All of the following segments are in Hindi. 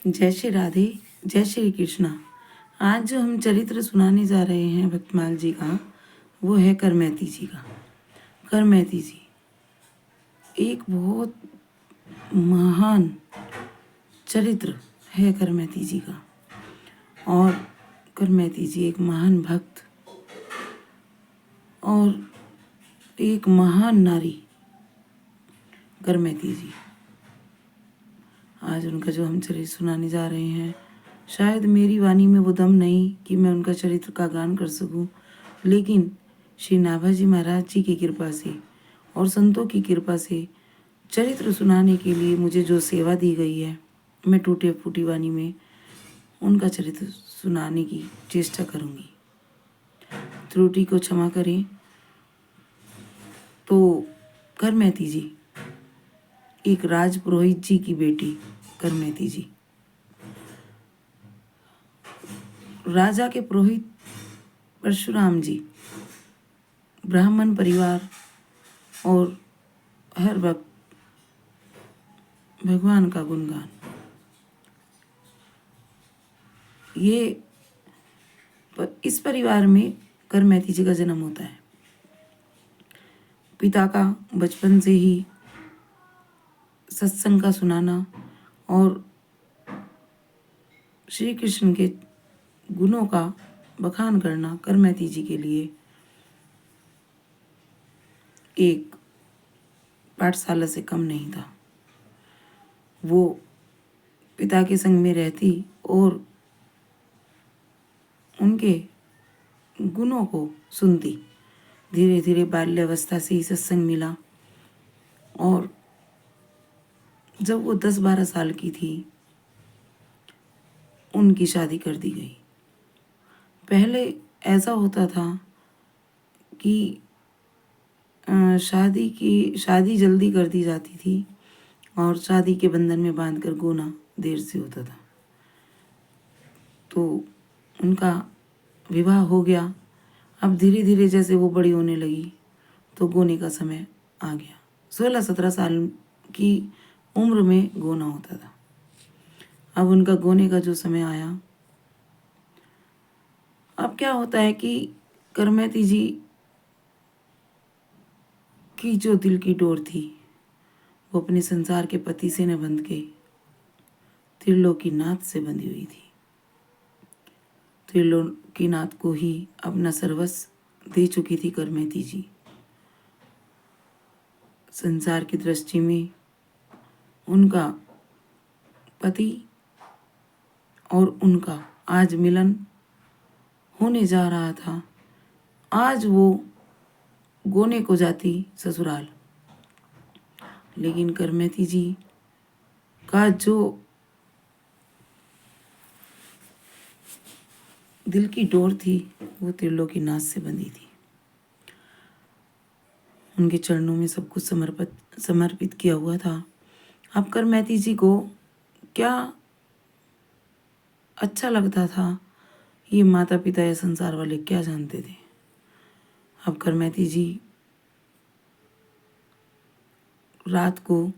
जय श्री राधे, जय श्री कृष्णा। आज जो हम चरित्र सुनाने जा रहे हैं भक्तमाल जी का, वो है करमैती जी का। करमैती जी एक बहुत महान चरित्र है करमैती जी का। और करमैती जी एक महान भक्त और एक महान नारी करमैती जी। आज उनका जो हम चरित्र सुनाने जा रहे हैं, शायद मेरी वाणी में वो दम नहीं कि मैं उनका चरित्र का गान कर सकूं, लेकिन श्री नाभाजी महाराज जी की कृपा से और संतों की कृपा से चरित्र सुनाने के लिए मुझे जो सेवा दी गई है, मैं टूटे फूटी वाणी में उनका चरित्र सुनाने की चेष्टा करूंगी। त्रुटि को क्षमा करें। तो करमैती जी एक राजपुरोहित जी की बेटी करमैती जी, राजा के पुरोहित परशुराम जी ब्राह्मण परिवार और हर वक्त भगवान का गुणगान। इस परिवार में करमैती जी का जन्म होता है। पिता का बचपन से ही सत्संग का सुनाना और श्री कृष्ण के गुणों का बखान करना करमैती जी के लिए एक पाठशाला से कम नहीं था। वो पिता के संग में रहती और उनके गुणों को सुनती। धीरे धीरे बाल्यावस्था से ही सत्संग मिला और जब वो 10-12 साल की थी, उनकी शादी कर दी गई। पहले ऐसा होता था कि शादी जल्दी कर दी जाती थी और शादी के बंधन में बांधकर गोना देर से होता था। तो उनका विवाह हो गया। अब धीरे धीरे जैसे वो बड़ी होने लगी तो गोने का समय आ गया। 16-17 साल की उम्र में गोना होता था। अब उनका गोने का जो समय आया, अब क्या होता है कि करमैती जी की जो दिल की डोर थी वो अपने संसार के पति से न बंध के त्रिलोकीनाथ से बंधी हुई थी। त्रिलोकीनाथ को ही अपना सर्वस्व दे चुकी थी करमैती जी। संसार की दृष्टि में उनका पति और उनका आज मिलन होने जा रहा था। आज वो गोने को जाती ससुराल, लेकिन करमैती जी का जो दिल की डोर थी वो त्रिलोकीनाथ से बंधी थी। उनके चरणों में सब कुछ समर्पित किया हुआ था। अब करमैती जी को क्या अच्छा लगता था, ये माता पिता या संसार वाले क्या जानते थे। अब करमैती जी रात को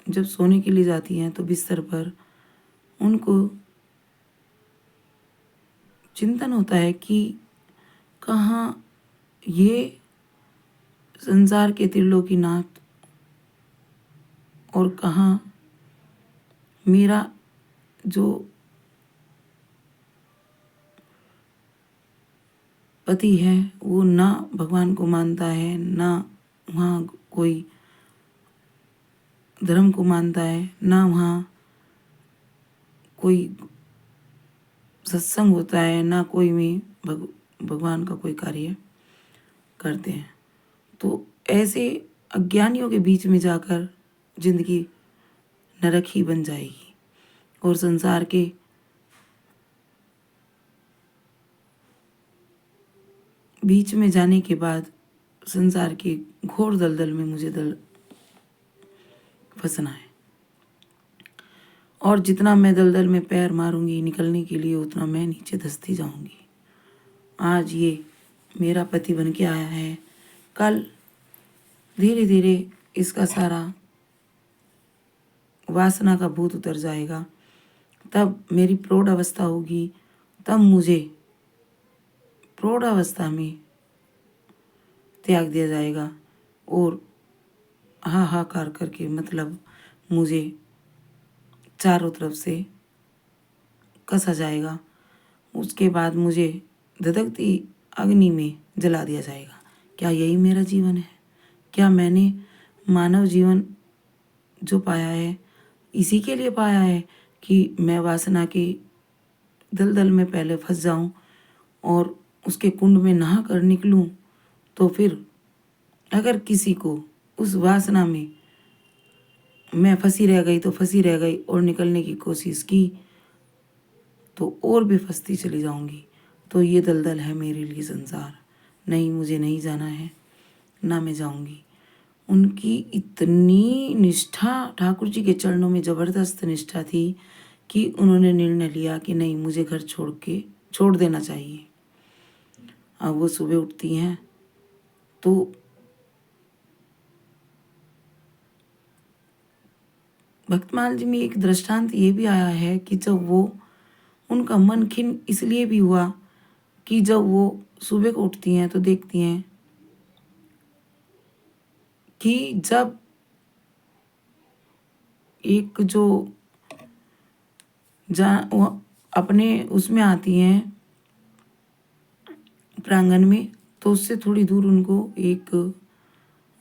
जब सोने के लिए जाती हैं तो बिस्तर पर उनको चिंतन होता है कि कहाँ ये संसार के त्रिलोकीनाथ और कहाँ मेरा जो पति है वो ना भगवान को मानता है, ना वहाँ कोई धर्म को मानता है, ना वहाँ कोई सत्संग होता है, ना कोई में भगवान का कोई कार्य करते हैं। तो ऐसे अज्ञानियों के बीच में जाकर जिंदगी नरक ही बन जाएगी और संसार के बीच में जाने के बाद संसार के घोर दलदल में मुझे फंसना है। और जितना मैं दलदल में पैर मारूंगी निकलने के लिए, उतना मैं नीचे धंसती जाऊंगी। आज ये मेरा पति बन के आया है, कल धीरे धीरे इसका सारा वासना का भूत उतर जाएगा तब मेरी प्रौढ़ अवस्था होगी, तब मुझे प्रौढ़ अवस्था में त्याग दिया जाएगा और हाहाकार करके मतलब मुझे चारों तरफ से कसा जाएगा। उसके बाद मुझे धधकती अग्नि में जला दिया जाएगा। क्या यही मेरा जीवन है? क्या मैंने मानव जीवन जो पाया है इसी के लिए पाया है कि मैं वासना के दलदल में पहले फंस जाऊं और उसके कुंड में नहा कर निकलूं? तो फिर अगर किसी को उस वासना में मैं फंसी रह गई तो फंसी रह गई और निकलने की कोशिश की तो और भी फंसती चली जाऊंगी। तो ये दलदल है मेरे लिए संसार। नहीं, मुझे नहीं जाना है, ना मैं जाऊंगी। उनकी इतनी निष्ठा, ठाकुर जी के चरणों में ज़बरदस्त निष्ठा थी कि उन्होंने निर्णय लिया कि नहीं, मुझे घर छोड़ देना चाहिए। अब वो सुबह उठती हैं तो भक्तमाल जी में एक दृष्टांत ये भी आया है कि जब वो उनका मन खिन्न इसलिए भी हुआ कि जब वो सुबह को उठती हैं तो देखती हैं कि जब एक जो वो अपने उसमें आती हैं प्रांगण में, तो उससे थोड़ी दूर उनको एक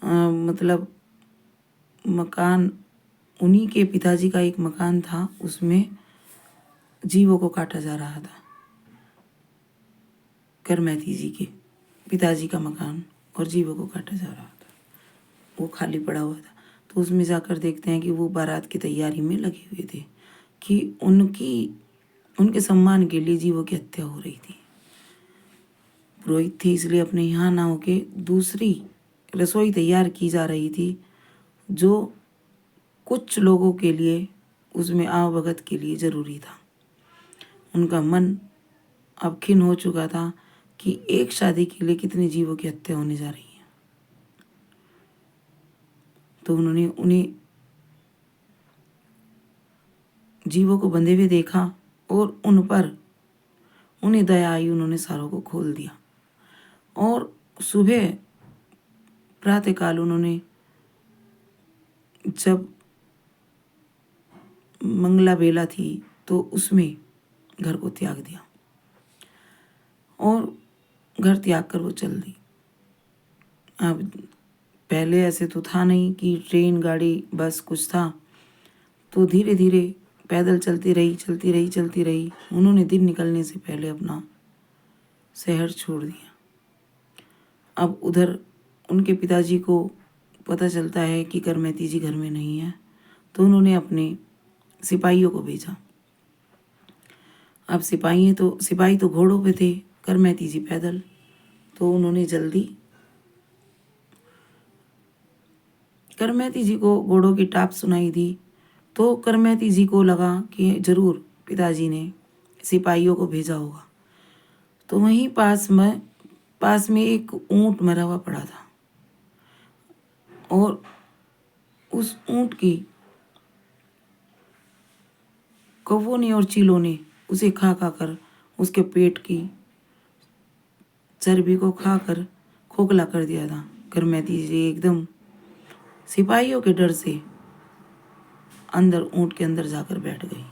मतलब मकान, उन्हीं के पिताजी का एक मकान था, उसमें जीवों को काटा जा रहा था। करमैती जी के पिताजी का मकान और जीवों को काटा जा रहा था, वो खाली पड़ा हुआ था। तो उसमें जाकर देखते हैं कि वो बारात की तैयारी में लगे हुए थे कि उनके सम्मान के लिए जीवों की हत्या हो रही थी। पुरोहित थे इसलिए अपने यहाँ ना होके दूसरी रसोई तैयार की जा रही थी जो कुछ लोगों के लिए उसमें आवभगत के लिए जरूरी था। उनका मन अब खिन्न हो चुका था कि एक शादी के लिए कितने जीवों की हत्या होने जा रही है। तो उन्होंने उन्हें जीवों को बंधे हुए देखा और उन्हें दया आई, उन्होंने सारों को खोल दिया। और सुबह प्रातःकाल उन्होंने जब मंगला बेला थी तो उसमें घर को त्याग दिया और घर त्याग कर वो चल दी। अब पहले ऐसे तो था नहीं कि ट्रेन, गाड़ी, बस कुछ था, तो धीरे धीरे पैदल चलती रही। उन्होंने दिन निकलने से पहले अपना शहर छोड़ दिया। अब उधर उनके पिताजी को पता चलता है कि करमैती जी घर में नहीं है, तो उन्होंने अपने सिपाहियों को भेजा। अब सिपाही तो घोड़ों पे थे, करमैती जी पैदल। तो उन्होंने जल्दी करमैती जी को घोड़ों की टाप सुनाई दी। तो करमैती जी को लगा कि जरूर पिताजी ने सिपाहियों को भेजा होगा। तो वहीं पास में एक ऊंट मरा हुआ पड़ा था और उस ऊंट की कौवों ने और चीलों ने उसे खा कर उसके पेट की चर्बी को खाकर खोखला कर दिया था। करमैती जी एकदम सिपाहियों के डर से अंदर ऊंट के अंदर जाकर बैठ गई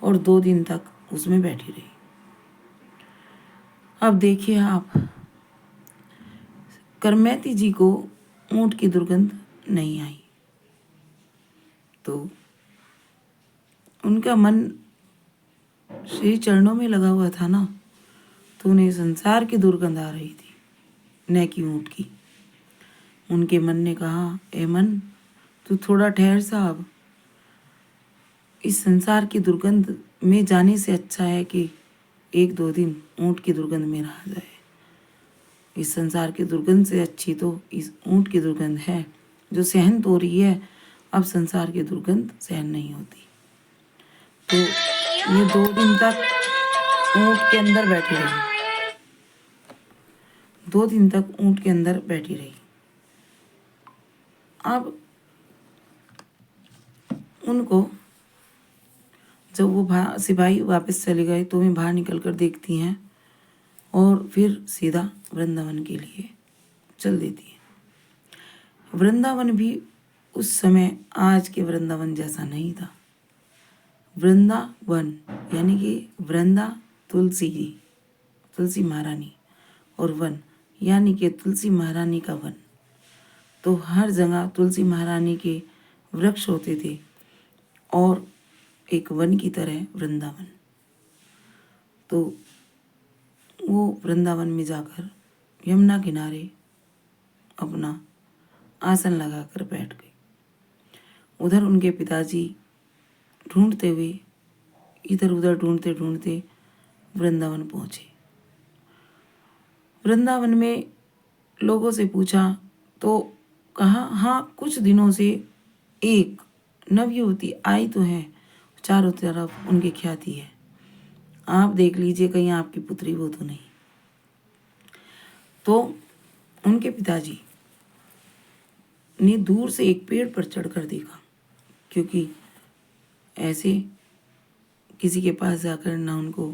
और 2 दिन तक उसमें बैठी रही। अब देखिए आप, करमैती जी को ऊंट की दुर्गंध नहीं आई तो उनका मन श्री चरणों में लगा हुआ था ना, तो उन्हें संसार की दुर्गंध आ रही थी, न कि ऊंट की। उनके मन ने कहा, ए मन, तू थोड़ा ठहर साहब, इस संसार की दुर्गंध में जाने से अच्छा है कि 1-2 दिन ऊंट की दुर्गंध में रहा जाए। इस संसार की दुर्गंध से अच्छी तो इस ऊंट की दुर्गंध है जो सहन तो हो रही है। अब संसार की दुर्गंध सहन नहीं होती। तो ये 2 दिन तक ऊंट के अंदर बैठी रही। 2 दिन तक ऊंट के अंदर बैठी रही। अब उनको जब वो सिपाही वापस चले गए तो वे बाहर निकल कर देखती हैं और फिर सीधा वृंदावन के लिए चल देती हैं। वृंदावन भी उस समय आज के वृंदावन जैसा नहीं था। वृंदावन यानी कि वृंदा तुलसी जी, तुलसी महारानी, और वन यानी कि तुलसी महारानी का वन। तो हर जगह तुलसी महारानी के वृक्ष होते थे और एक वन की तरह वृंदावन। तो वो वृंदावन में जाकर यमुना किनारे अपना आसन लगाकर बैठ गई। उधर उनके पिताजी ढूंढते हुए, इधर उधर ढूंढते ढूंढते वृंदावन पहुंचे। वृंदावन में लोगों से पूछा तो कहा, हाँ कुछ दिनों से एक नवयुवती आई तो है, चारों तरफ उनकी ख्याति है, आप देख लीजिए कहीं आपकी पुत्री वो तो नहीं। तो उनके पिताजी ने दूर से एक पेड़ पर चढ़कर देखा, क्योंकि ऐसे किसी के पास जाकर ना उनको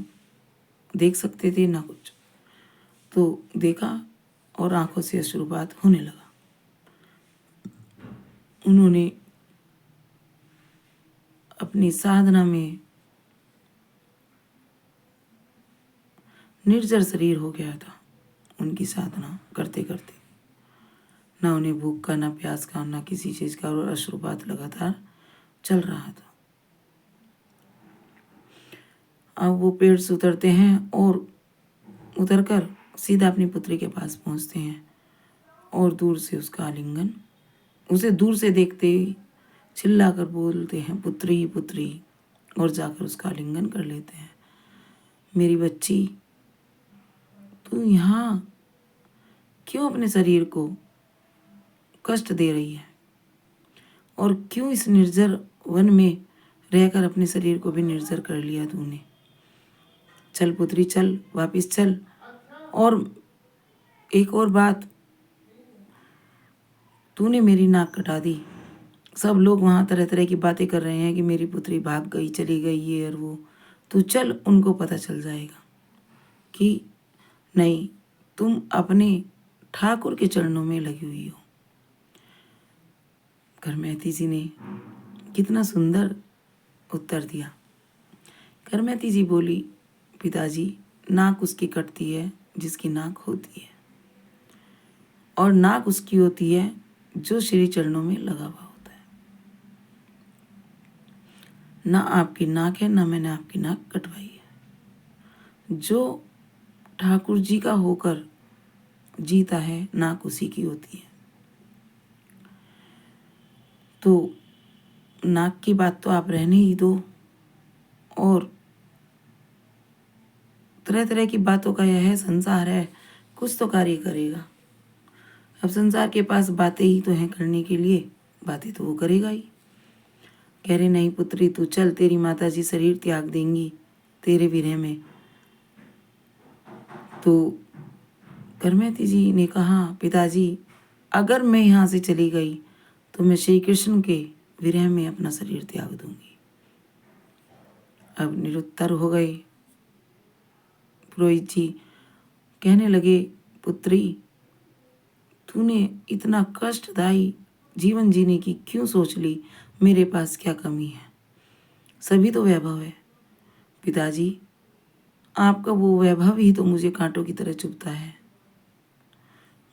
देख सकते थे ना कुछ। तो देखा और आंखों से अश्रुपात होने लगा। उन्होंने अपनी साधना में निर्जर शरीर हो गया था। उनकी साधना करते करते ना उन्हें भूख का, ना प्यास का, ना किसी चीज का, और अश्रुपात लगातार चल रहा था। अब वो पेड़ से उतरते हैं और उतरकर सीधा अपनी पुत्री के पास पहुंचते हैं और दूर से उसका आलिंगन, उसे दूर से देखते ही चिल्लाकर बोलते हैं, पुत्री पुत्री, और जाकर उसका आलिंगन कर लेते हैं। मेरी बच्ची, तू यहाँ क्यों अपने शरीर को कष्ट दे रही है, और क्यों इस निर्जर वन में रहकर अपने शरीर को भी निर्जर कर लिया तूने। चल पुत्री चल, वापिस चल। और एक और बात, तूने मेरी नाक कटा दी। सब लोग वहाँ तरह तरह की बातें कर रहे हैं कि मेरी पुत्री भाग गई, चली गई, ये और वो। तू चल, उनको पता चल जाएगा कि नहीं, तुम अपने ठाकुर के चरणों में लगी हुई हो। करमैती जी ने कितना सुंदर उत्तर दिया। करमैती जी बोली, पिताजी, नाक उसकी कटती है जिसकी नाक होती है, और नाक उसकी होती है जो श्री चरणों में लगा हुआ होता है। ना आपकी नाक है, ना मैंने आपकी नाक कटवाई है। जो ठाकुर जी का होकर जीता है, नाक उसी की होती है। तो नाक की बात तो आप रहने ही दो, और तरह तरह की बातों का यह है संसार है, कुछ तो कार्य करेगा। अब संसार के पास बातें ही तो हैं करने के लिए, बातें तो वो करेगा ही। कह रहे, नहीं पुत्री तू चल, तेरी माता जी शरीर त्याग देंगी तेरे विरह में। तो करमैती जी ने कहा, पिताजी, अगर मैं यहाँ से चली गई तो मैं श्री कृष्ण के विरह में अपना शरीर त्याग दूंगी। अब निरुत्तर हो गए। पुरोहित जी कहने लगे, पुत्री, तूने इतना कष्टदायी जीवन जीने की क्यों सोच ली? मेरे पास क्या कमी है? सभी तो वैभव है। पिताजी, आपका वो वैभव ही तो मुझे कांटों की तरह चुभता है।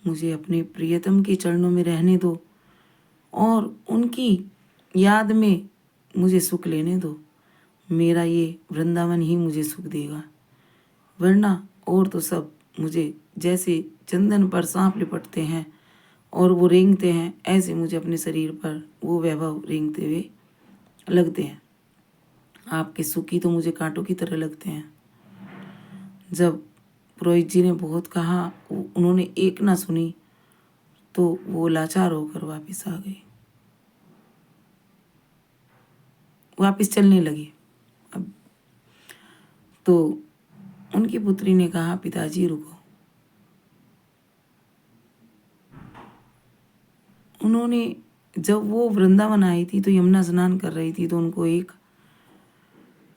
मुझे अपने प्रियतम के चरणों में रहने दो और उनकी याद में मुझे सुख लेने दो। मेरा ये वृंदावन ही मुझे सुख देगा, वरना और तो सब मुझे जैसे चंदन पर सांप लिपटते हैं और वो रेंगते हैं, ऐसे मुझे अपने शरीर पर वो वैभव रेंगते हुए लगते हैं। आपके सुख ही तो मुझे कांटों की तरह लगते हैं। जब पुरोहित जी ने बहुत कहा, उन्होंने एक ना सुनी, तो वो लाचार होकर वापस आ गई, वापस चलने लगी। अब तो उनकी पुत्री ने कहा, पिताजी रुको। उन्होंने, जब वो वृंदावन आई थी तो यमुना स्नान कर रही थी, तो उनको एक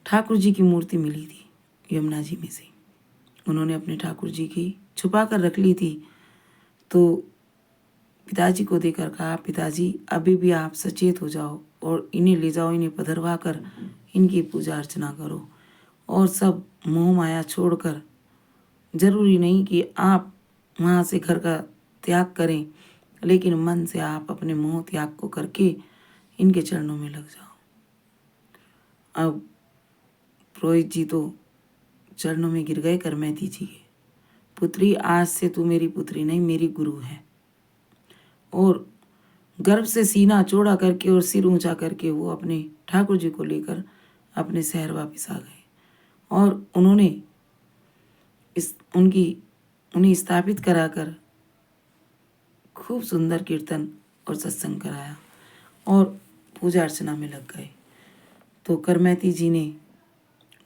ठाकुर जी की मूर्ति मिली थी यमुना जी में से। उन्होंने अपने ठाकुर जी की छुपा कर रख ली थी। तो पिताजी को देकर कहा, पिताजी अभी भी आप सचेत हो जाओ और इन्हें ले जाओ, इन्हें पधरवा कर इनकी पूजा अर्चना करो और सब मोह माया छोड़कर, जरूरी नहीं कि आप वहाँ से घर का त्याग करें, लेकिन मन से आप अपने मोह त्याग को करके इनके चरणों में लग जाओ। अब पुरोहित जी तो चरणों में गिर गए करमैती जी के। पुत्री, आज से तू मेरी पुत्री नहीं, मेरी गुरु है। और गर्व से सीना चौड़ा करके और सिर ऊंचा करके वो अपने ठाकुर जी को लेकर अपने शहर वापस आ गए और उन्होंने उन्हें स्थापित कराकर खूब सुंदर कीर्तन और सत्संग कराया और पूजा अर्चना में लग गए। तो करमैती जी ने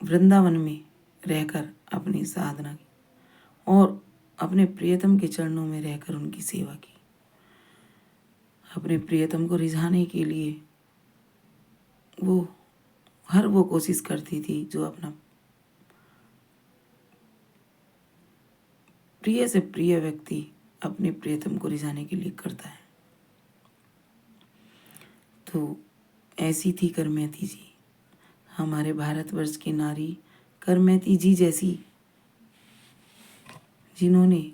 वृंदावन में रहकर अपनी साधना की और अपने प्रियतम के चरणों में रहकर उनकी सेवा की। अपने प्रियतम को रिझाने के लिए वो कोशिश करती थी जो अपना प्रिय से प्रिय व्यक्ति अपने प्रियतम को रिझाने के लिए करता है। तो ऐसी थी करमैती जी, हमारे भारतवर्ष की नारी करमैती जी जैसी, जिन्होंने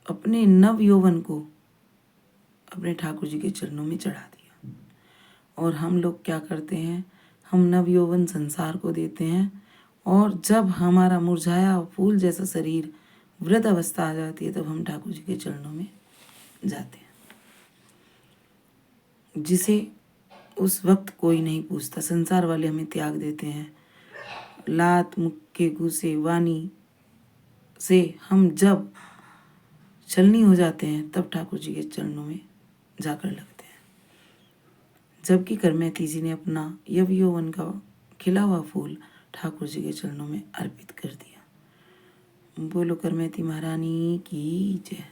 अपने नव यौवन को अपने ठाकुर जी के चरणों में चढ़ा दिया। और हम लोग क्या करते हैं, हम नव यौवन संसार को देते हैं और जब हमारा मुरझाया फूल जैसा शरीर वृद्ध अवस्था आ जाती है तब हम ठाकुर जी के चरणों में जाते हैं, जिसे उस वक्त कोई नहीं पूछता। संसार वाले हमें त्याग देते हैं। लात मुक्के घूसे वाणी से हम जब चलनी हो जाते हैं तब ठाकुर जी के चरणों में जाकर लगते हैं। जबकि करमैती जी ने अपना यव यौवन का खिला हुआ फूल ठाकुर जी के चरणों में अर्पित कर दिया। बोलो करमैती महारानी की जय।